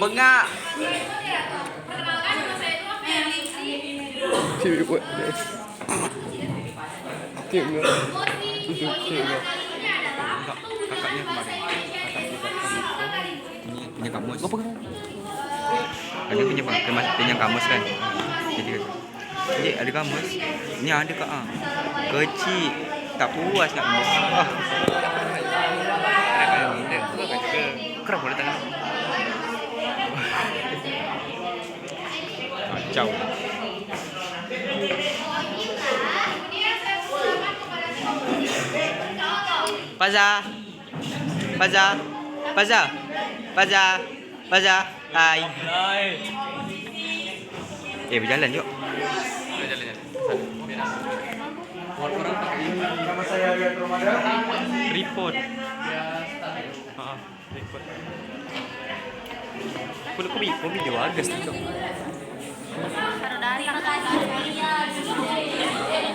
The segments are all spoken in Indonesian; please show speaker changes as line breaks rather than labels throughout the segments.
Bengak.
Cik buat deh. Cik enggak. Cik enggak.
Kakaknya kemarin. Ini punya kamus.
Apa kan?
Ada punya kamus kan. Jadi ada kamus. Ini ada kak. Kecil. Tak puas nak nulis. Kerap boleh tangan. Kacau. Paza. Hai. Berjalan yuk.
Orang pakai ini sama saya lihat Ramadan.
Report. Report. Kau video Agas tu.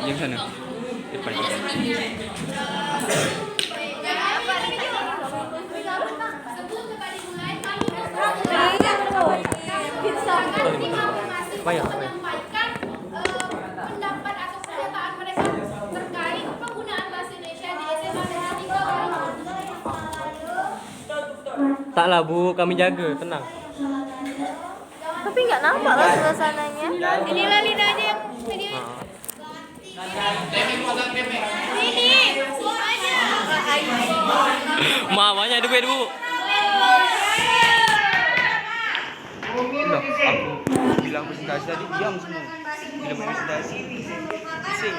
Yang sana. Depan. Bayar.
Pendapat atau pernyataan mereka terkait penggunaan bahasa Indonesia di SMA dan di
Taklah Bu, kami jaga, tenang.
Tapi nggak nampak lah suasananya.
Inilah lidahnya yang video ini
Mamanya duit Bu.
Loh, aku bilang presentasi tadi diam semua. Bila presentasi pusing.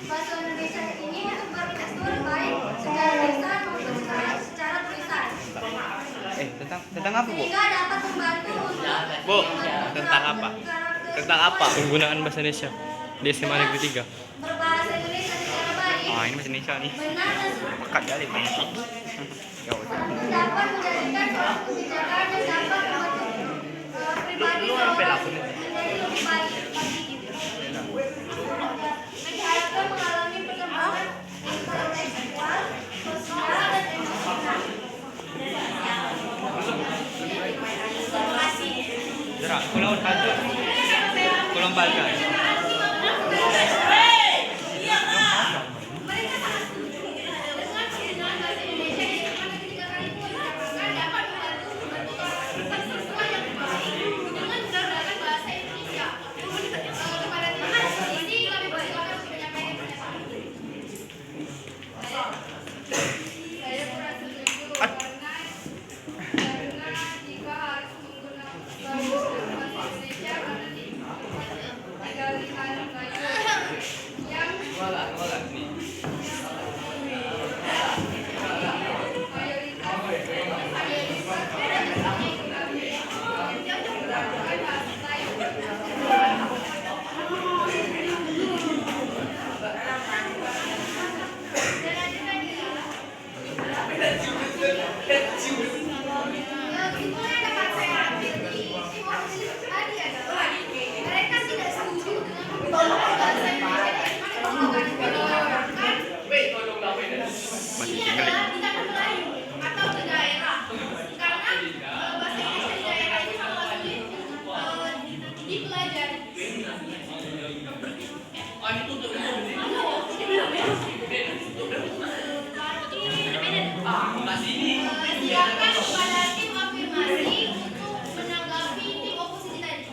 bahasa Indonesia ini untuk berminat baik secara lisan maupun secara tulisan.
Tentang apa, Bu?
Sehingga dapat membantu
Bu, tentang apa? Tentang apa? Penggunaan bahasa Indonesia di SMA Negeri 3.
berbahasa Indonesia secara baik.
Ini bahasa Indonesia nih.
Benar dan
Pekat kali banyak.
dapat menjadikan suatu kebijakan yang dapat membantu pribadi seorang menjadi lebih baik bagi diri. Diharapkan mengalami perkembangan intelektual, sosial, dan emosional. Terima kasih.
Gerak, pulau kantor. Pulau Balkan. Masih tinggal.
Silakan kepada tim afirmasi untuk menanggapi tim oposisi tadi.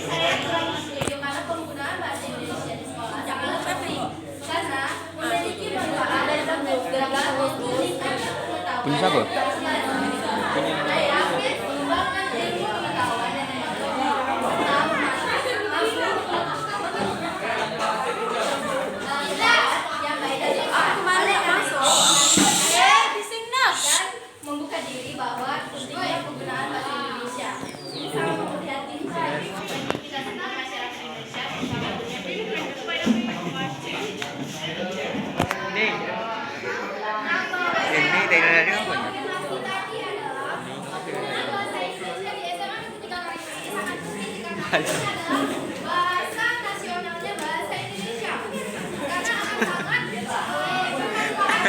Saya kurang setuju karena penggunaan bahasa Indonesia di sekolah sangat penting karena memiliki manfaat dan program untuk meningkatkan pengetahuan.
Punya siapa?
Saya yakin pengembangan ilmu pengetahuan dan membuka diri bahwa pentingnya penggunaan bahasa Indonesia. Ini sangat memprihatinkan kita tentang masyarakat Indonesia.
Ini dari apa?
Bahasa nasionalnya bahasa Indonesia. Karena akan sangat bermanfaat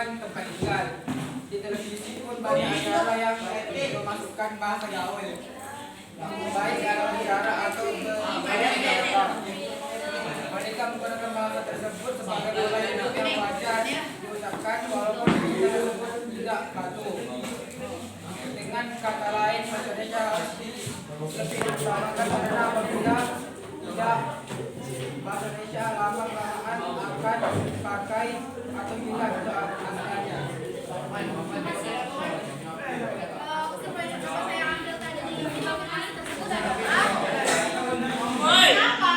dengan tempat tinggal. Di televisi pun banyak acara yang memasukkan bahasa gaul, baik dalam bicara atau berbicara. Mereka menggunakan bahasa tersebut sebagai pola hidup yang wajar diucapkan walaupun kita tersebut tidak patuh. Dengan kata lain, bahasa Indonesia harus lebih diutamakan karena apabila tidak, bahasa Indonesia lama-kelamaan akan dipakai atau hilang keanggotaannya.
Kesimpulan yang saya ambil tadi di video kemarin tersebut adalah kenapa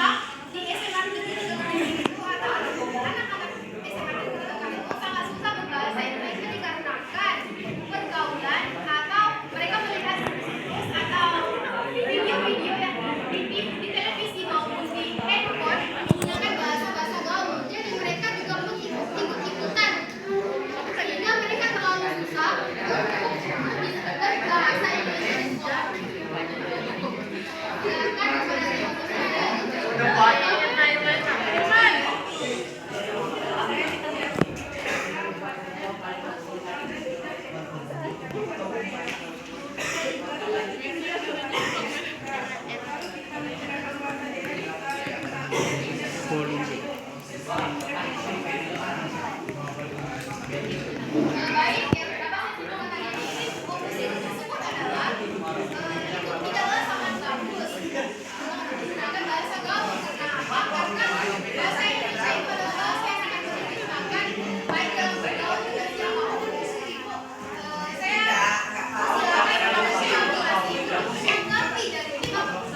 di SMA Negeri itu atau anak-anak SMA Negeri itu sangat susah berbahasa Indonesia dikarenakan pergaulan atau mereka melihat situs atau video-video yang di televisi maupun di handphone menggunakan bahasa-bahasa gaul. Jadi mereka juga ikut-ikutan sehingga mereka terlalu susah untuk berbahasa Indonesia di sekolah. Sedangkan baik yang dapat saya ini opsi tersebut adalah tidaklah sangat bagus menggunakan bahasa gaul. Kenapa? Karena bahasa Indonesia itu adalah bahasa yang sangat mudah digunakan baik dalam bergaul dengan siapapun. Saya silakan kepada siapa yang mengerti dari lima kita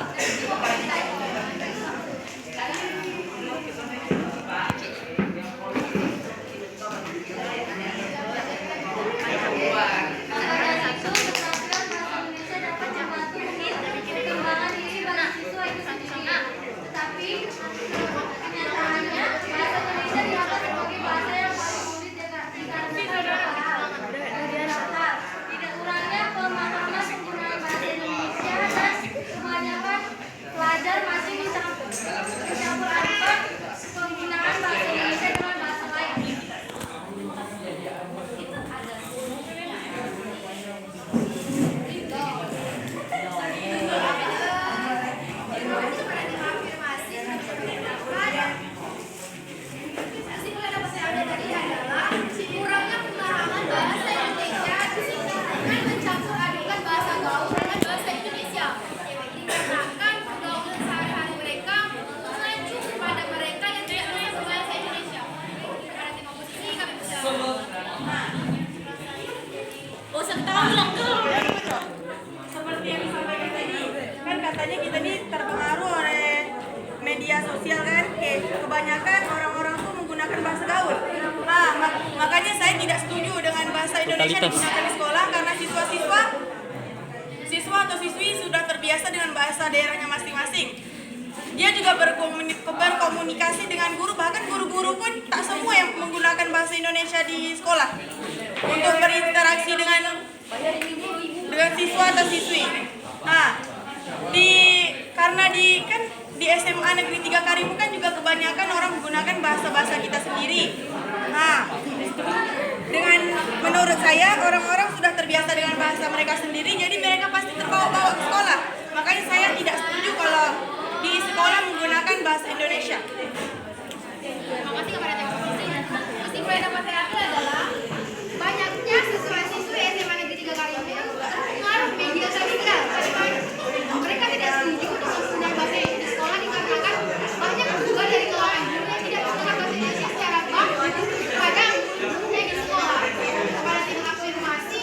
itu.
Seperti yang disampaikan tadi, kan katanya kita ini terpengaruh oleh media sosial kan, kebanyakan orang-orang tuh menggunakan bahasa gaul. Nah, makanya saya tidak setuju dengan bahasa Indonesia digunakan di sekolah karena siswa atau siswi sudah terbiasa dengan bahasa daerahnya masing-masing. Dia juga berkomunikasi dengan guru, bahkan guru-guru pun tak semua yang menggunakan bahasa Indonesia di sekolah untuk berinteraksi dengan siswa atau siswi. Nah, karena di SMA Negeri 3 Karimun kan juga kebanyakan orang menggunakan bahasa-bahasa kita sendiri. Nah, menurut saya orang-orang sudah terbiasa dengan bahasa mereka sendiri, jadi mereka pasti terbawa-bawa ke sekolah. Makanya saya tidak setuju kalau di sekolah menggunakan bahasa Indonesia.
Terima kasih kepada teknologi. Kesimpulan yang dapat saya ambil adalah banyaknya siswa-siswi SMA Negeri 3 Karimun yang terpengaruh media sosial. Mereka tidak setuju dengan penggunaan bahasa Indonesia di sekolah dikarenakan banyak juga dari kalangan guru yang tidak menggunakan bahasa Indonesia secara baik pada gurunya di sekolah. Kepada tim afirmasi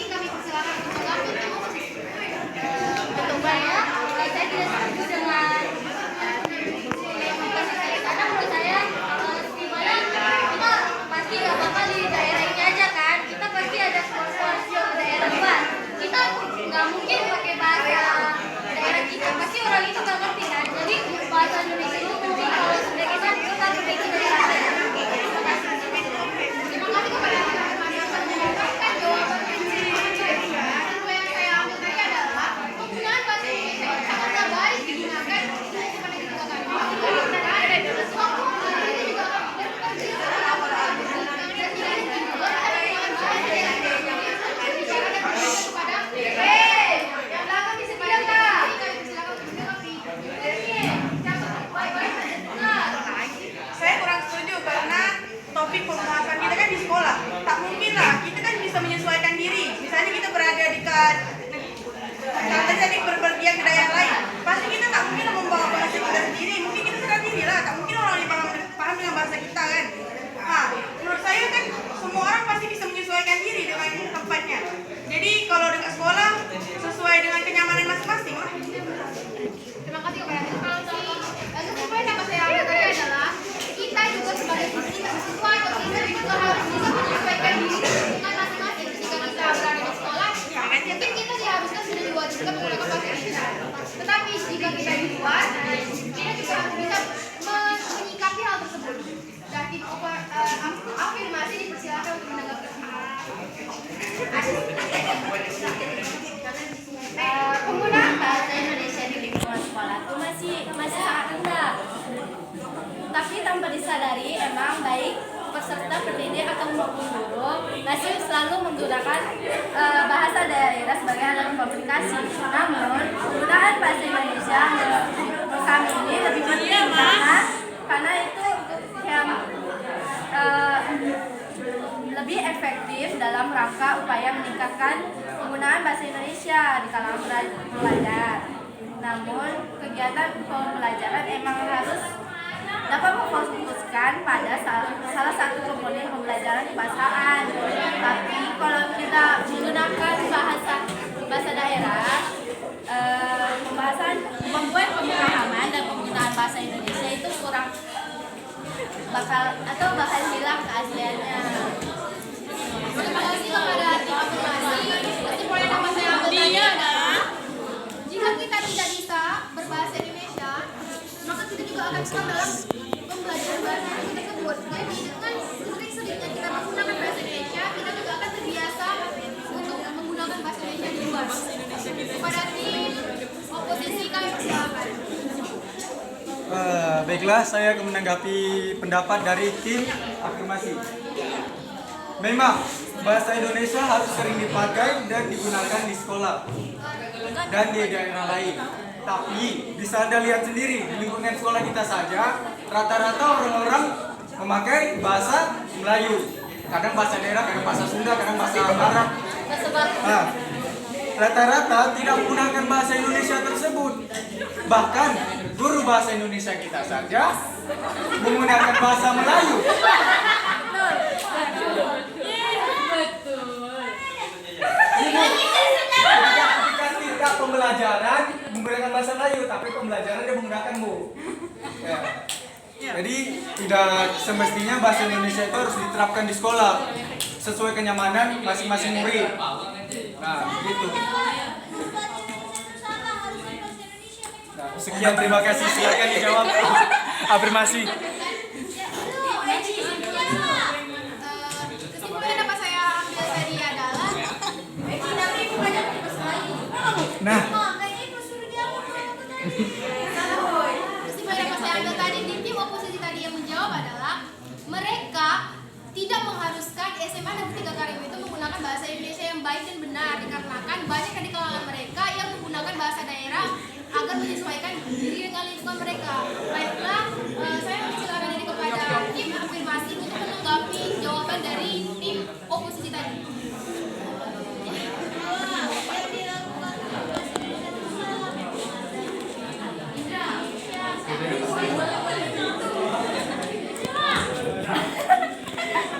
kata jadi berpergian ke daerah lain, pasti kita tak mungkin membawa bahasa kita sendiri. Mungkin kita sadar diri lah, tak mungkin orang lain paham dengan bahasa kita kan. Nah, menurut saya kan semua orang pasti bisa menyesuaikan diri dengan tempatnya. Jadi kalau dekat sekolah sesuai dengan kenyamanan masing-masing lah.
Terima kasih kepada Nancy. Kesimpulan yang saya ambil tadi adalah kita juga sebagai siswa atau kita juga harus bisa menyesuaikan diri dengan masing-masing ketika kita berada di sekolah. Mungkin kita diharuskan sudah diwajibkan menggunakan bahasa Indonesia. Tetapi jika kita di luar, kita juga harus bisa menyikapi hal tersebut. Dan afirmasi dipersilakan untuk menanggapi.
Penggunaan bahasa Indonesia di lingkungan sekolah itu masih sangat rendah. Tapi tanpa disadari, emang baik peserta pendidik atau maupun guru masih selalu menggunakan bahasa daerah sebagai alat komunikasi. Namun penggunaan bahasa Indonesia menurut kami ini lebih penting karena itu yang lebih efektif dalam rangka upaya meningkatkan penggunaan bahasa Indonesia di kalangan pelajar. Namun kegiatan pembelajaran emang harus dapat memfokuskan pada salah satu komponen pembelajaran kebahasaan. Tapi kalau kita menggunakan bahasa daerah, pembahasan membuat pemahaman dan penggunaan bahasa Indonesia itu bakal hilang keasliannya.
Terima kasih kepada tim afirmasi. Kesimpulan yang dapat saya ambil tadi adalah jika kita tidak bisa berbahasa Indonesia, maka kita juga akan kurang dalam pembelajaran bahasa Indonesia tersebut. Jadi dengan sering-seringnya kita menggunakan bahasa Indonesia, kita juga akan terbiasa untuk menggunakan bahasa Indonesia di luar. Kepada tim oposisi kami persilakan.
Baiklah, saya akan menanggapi pendapat dari tim afirmasi. Memang bahasa Indonesia harus sering dipakai dan digunakan di sekolah dan di daerah lain. Tapi bisa Anda lihat sendiri di lingkungan sekolah kita saja, rata-rata orang-orang memakai bahasa Melayu. Kadang bahasa daerah, kadang bahasa Sunda, kadang bahasa Arab. Nah, rata-rata tidak menggunakan bahasa Indonesia tersebut. Bahkan guru bahasa Indonesia kita saja menggunakan bahasa Melayu. Ketika tidak pembelajaran menggunakan bahasa Melayu, tapi pembelajaran dia menggunakan ya. Jadi tidak semestinya bahasa Indonesia itu harus diterapkan di sekolah sesuai kenyamanan masing-masing murid. Nah, gitu. Nah, sekian, terima kasih. Silakan dijawab afirmasi.
Kesimpulan yang dapat saya ambil tadi adalah
Nah,
kesimpulan yang dapat saya ambil tadi di tim oposisi tadi yang menjawab adalah mereka tidak mengharuskan SMA Negeri 3 Karim itu menggunakan bahasa Indonesia yang baik dan benar, dikarenakan banyak di kalangan mereka yang menggunakan bahasa daerah agar menyesuaikan diri dengan lingkungan mereka. Baiklah, saya mempersilakan diri kepada tim afirmasi untuk menanggapi jawaban dari tim oposisi tadi.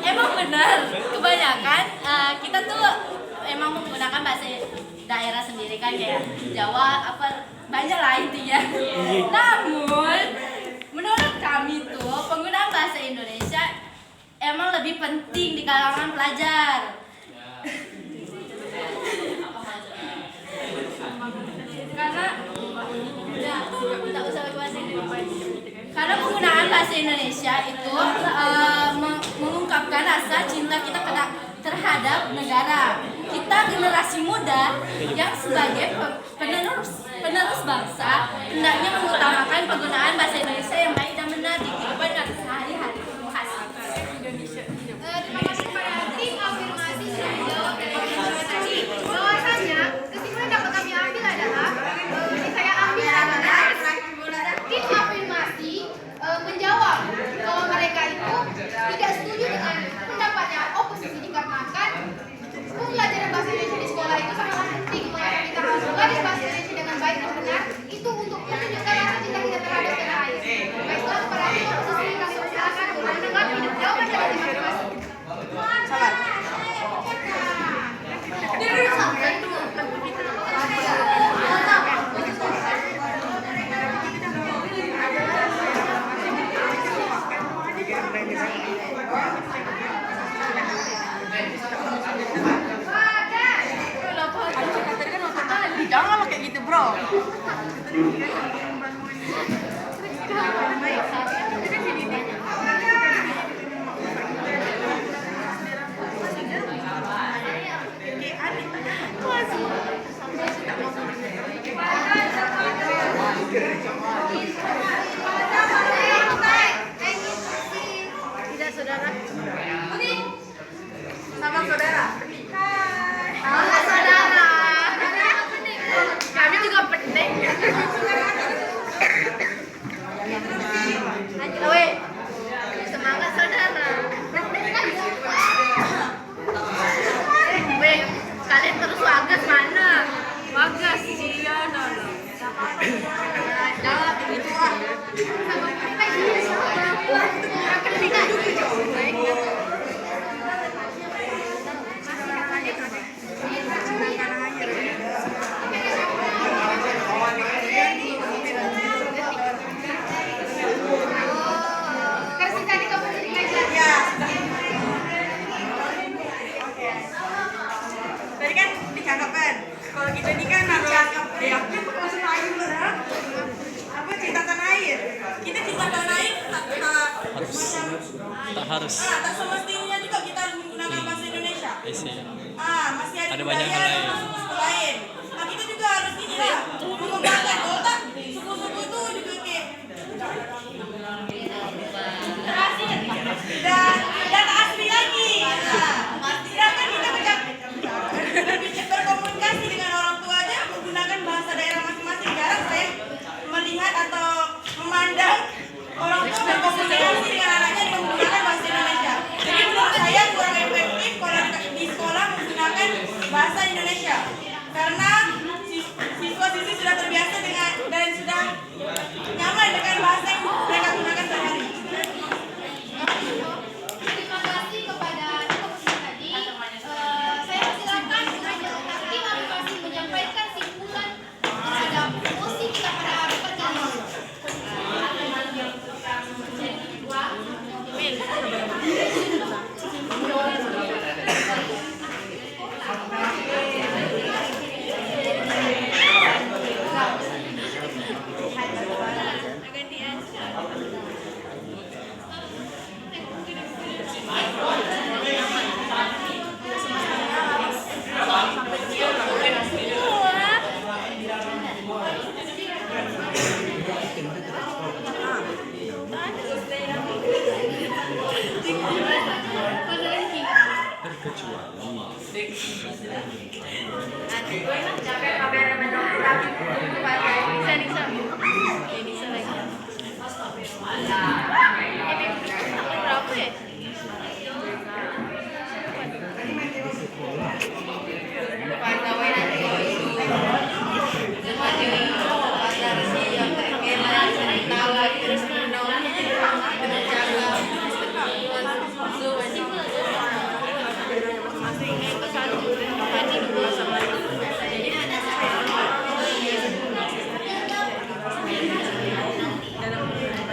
Emang benar, kebanyakan kita tuh emang menggunakan bahasa daerah sendiri kan, kayak Jawa banyak lah intinya. Namun menurut kami tuh penggunaan bahasa Indonesia emang lebih penting di kalangan pelajar. Karena penggunaan bahasa Indonesia itu mengungkapkan rasa cinta kita terhadap negara. Kita generasi muda yang sebagai penerus bangsa hendaknya mengutamakan penggunaan bahasa Indonesia yang baik dan benar di kehidupan sehari-hari.
Terima kasih kepada tim afirmasi sudah menjawab dari pertanyaan tadi. Bahwasanya kesimpulan yang dapat kami ambil adalah tim afirmasi menjawab kalau mereka itu tidak setuju dengan pendapatnya oposisi dikarenakan pembelajaran bahasa Indonesia di sekolah itu sangat penting.
Bro.
Tidak saudara.
Sama saudara.
Halo saudara. Kami juga penting. Lanjut, weh. Semangat saudara. Weh, kalian terus wagas mana? Wagas iya Nana. Jangan begitu ah.
Kasih tadi kamu jadi ngajar.
Ya. Tadi kan dicakapkan. Kalau kita ini kan harus masuk air dulu ya. Apa cinta tanah air? Kita cinta tanah air
Tak harus.
tak semestinya juga kita harus menggunakan bahasa Indonesia.
Isi.
Masih
Ada banyak hal lain.
lain. Nah, kita juga harus ini lah, mengembangkan otak suku-suku itu juga kayak dan asli lagi. Sedangkan kita berkomunikasi dengan orang tua aja menggunakan bahasa daerah masing-masing. Jarang saya melihat atau memandang orang tua berkomunikasi dengan anaknya dengan menggunakan bahasa Indonesia. Jadi menurut saya kurang efektif kalau di sekolah menggunakan bahasa Indonesia. Karena siswa-siswi sudah terbiasa dengan dan sudah nyaman dengan bahasa yang mereka gunakan sehari.
Terima kasih kepada informasi tadi. Saya silakan Majelis Hakim masih menyampaikan simpulan terhadap mosi kita pada perjalanan.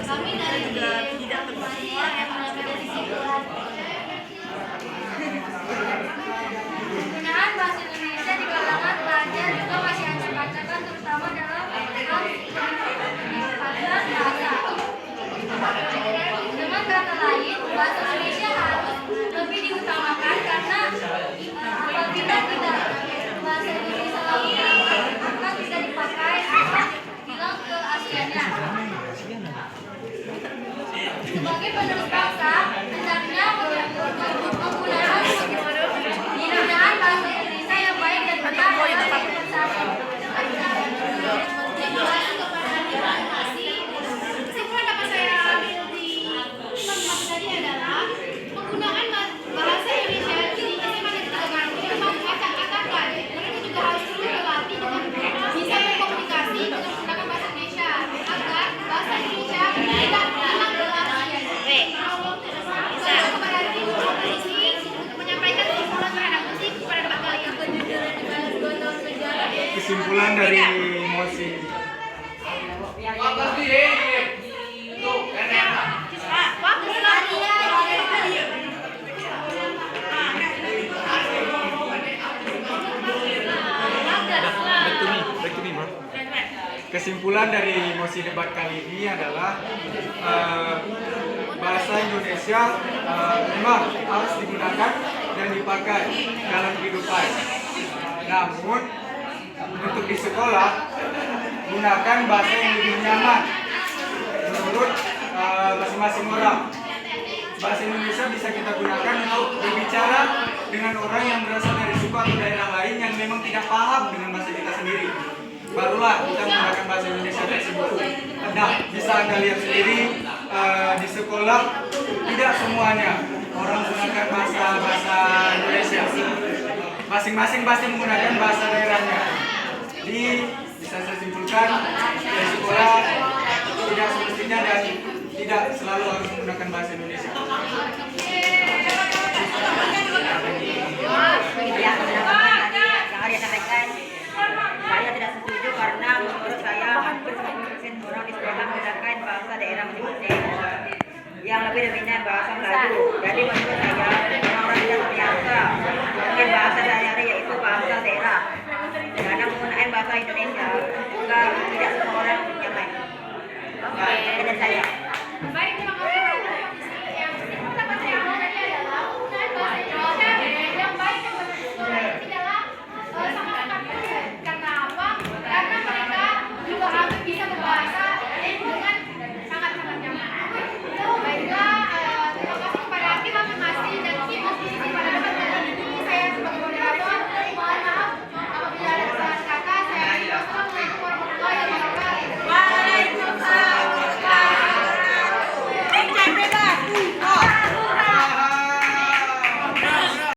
Kami dari tidak penggunaan bahasa Indonesia di kalangan pelajar juga masih acak-acakan terutama dalam hal bahasa. Dengan kata lain, bahasa Indonesia harus lebih diutamakan karena apabila tidak bahasa Indonesia lagi maka bisa dipakai atau bilang keasliannya. Sebagai penerus bangsa, hendaknya menggunakan bahasa Indonesia yang baik dan benar dalam bersama. Terima kasih kepada administrasi. Kesimpulan dapat saya ambil di teman tadi adalah penggunaan bahasa Indonesia di SMA dan Tegangan itu memang acak-acakan. Mereka juga harus terus berlatih dengan bisa berkomunikasi dengan menggunakan bahasa Indonesia agar bahasa Indonesia tidak hilang keasliannya. Saya kepada tim komisi untuk menyampaikan kesimpulan terhadap musik pada debat kali ini.
Kesimpulan dari mosi.
Back to me, bro.
kesimpulan dari mosi debat kali ini adalah bahasa Indonesia memang harus digunakan dan dipakai dalam kehidupan. Namun untuk di sekolah gunakan bahasa yang lebih nyaman menurut masing-masing orang. Bahasa Indonesia bisa kita gunakan untuk berbicara dengan orang yang berasal dari suku atau daerah lain yang memang tidak paham dengan bahasa kita sendiri. Barulah kita menggunakan bahasa Indonesia tersebut. Nah, bisa Anda lihat sendiri di sekolah tidak semuanya orang menggunakan bahasa Indonesia. Masing-masing pasti menggunakan bahasa daerahnya. Jadi bisa saya simpulkan di sekolah tidak semestinya dan tidak selalu harus menggunakan bahasa Indonesia.
Yang Arya sampaikan, saya tidak setuju karena menurut saya hampir 90% orang di sekolah menggunakan bahasa daerah masing-masing yang lebih dominan bahasa Melayu. Jadi menurut saya orang-orang tidak terbiasa dengan bahasa daerah yaitu bahasa daerah. Karena penggunaan bahasa Indonesia juga tidak semua orang nyaman. Dari saya.